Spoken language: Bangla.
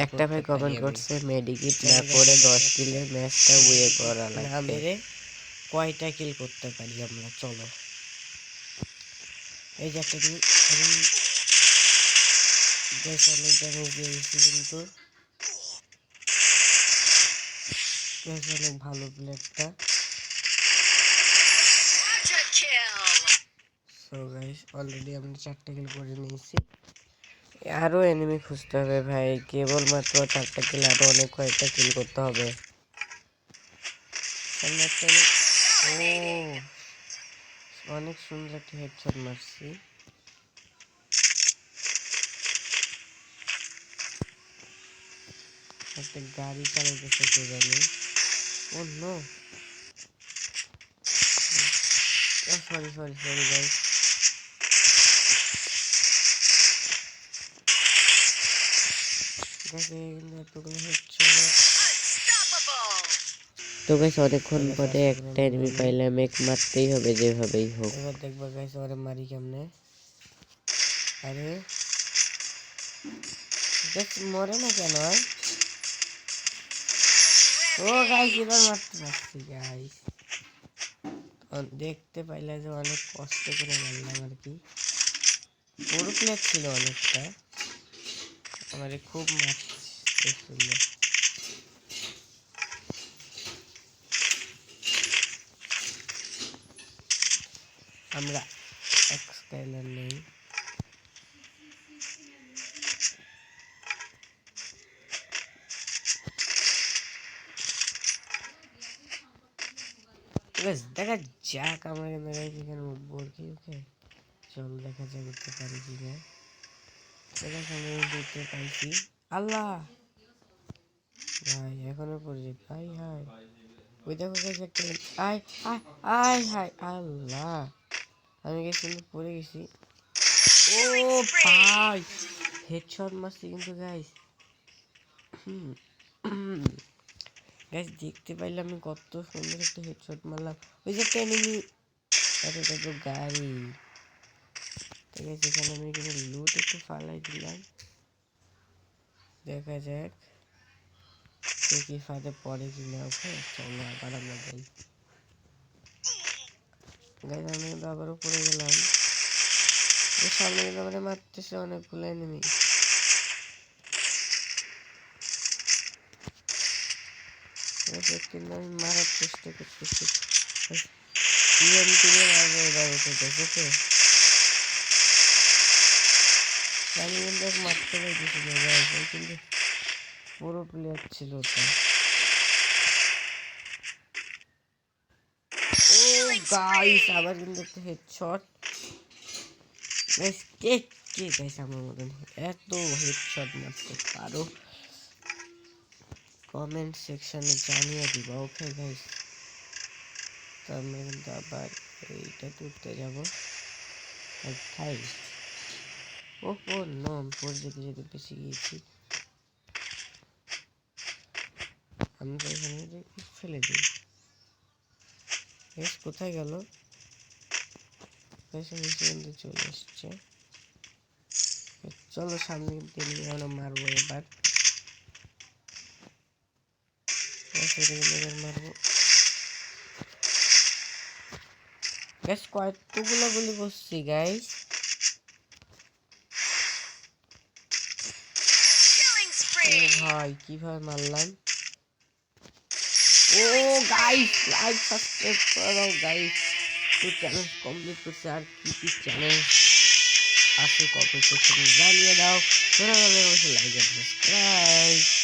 একটা ভাই কমেন্ট করছে মেডিকেট না করে 10 কিলের ম্যাচটা বুয়ে করা লাগবে। মেরে কয়টা কিল করতে পারি আমরা, চলো। এই যে একটা অনেক ড্যামেজ দিয়ে দিচ্ছি, কিন্তু অনেক ভালো প্লেয়ারটা। সো গাইস অলরেডি আমরা 4টা কিল করে নিয়েছি, আরো এনিমি খুঁজতে হবে ভাই। কেবলমাত্র 4টা কিল, আরো অনেক কয়েকটা কিল করতে হবে। অনেক সুন্দর একটা হেডশট মারছি। একটা গাড়ি চালাইতেছে কে জানি। Oh no, sorry sorry sorry guys. তো গাইস অনেকক্ষণ পরে একটা এনিমি পাইলাম, এক মারতেই হবে যেভাবেই হোক। এবার দেখবো গাইস ওরে মারি কেমনে। আরে গাইস মরে না কেন? ও গাইস এবার মারতে পারছি গাইস। দেখতে পাইলে যে অনেক কষ্ট করে মারলাম আর কি। পুরো প্লেয়ার ছিল অনেকটা, আমার খুব মারছিল। আমরা এক্সটাইলার নেই। দেখা যাক আমরা এখানে উঠবো আর কি। ওকে চল দেখা যাক উঠতে পারি কিনা। উঠতে পাইছি। আল্লাহ ভাই এখনো পড়ছি ভাই। হাই ওই দেখো গেছে একটা। আয় আয় আয় হাই আল্লাহ, আমি গেছি পড়ে গেছি। ও ভাই হেডশট মারছি কিন্তু গাইস। গাইস দেখতে পাইলাম আমি কত সুন্দর একটা হেডশট মারলাম। ওই যে একটা এনিমি, এটা তো গাড়ি। ঠিক আছে এখানে আমি কিন্তু লুট একটু ফালাই দিলাম, দেখা যাক সে কি ফাঁদে পড়ে কিনা। ওকে চলো আবার আমরা যাই। গাইস আমি কিন্তু আবারও পড়ে গেলাম। সামনে কিন্তু আমাদের মারতেছে অনেকগুলো এনিমি। কিন্তু আমি মারার চেষ্টা করতেছি। আমি কিন্তু মারতে পারতেছি না গাইস, কিন্তু পুরো প্লেয়ার ছিল ওটা। ও গাইস আবার কিন্তু একটা হেডশট। গাইস কে কে গাইস আমার মতন এত হেডশট মারতে পারো কমেন্ট সেকশনে জানিয়ে দিবা। ওকে গাইস তো আমরা কিন্তু আবার এইটা তুলতে যাবো। খাই ও ও নো, আমি পড়ে যেতে যেতে বেশি গিয়েছি। আমরা এখানে ফেলে দিই। বেশ কোথায় গেল? বেশ নিচে কিন্তু চলে এসছে। চলো সামনে কিন্তু আমরা মারবো এবার। মারবো বেশ কয়েকগুলো গুলি করছি গাইস। ও ভাই কিভাবে মারলাম। ও গাইস লাইক সাবস্ক্রাইব করো গাইস। তো চ্যালেঞ্জ কমপ্লিট করছে, আর কি কি চ্যালেঞ্জ আছে কমেন্ট সেকশনে জানিয়ে দাও। তোরা লাইক আর সাবস্ক্রাইব।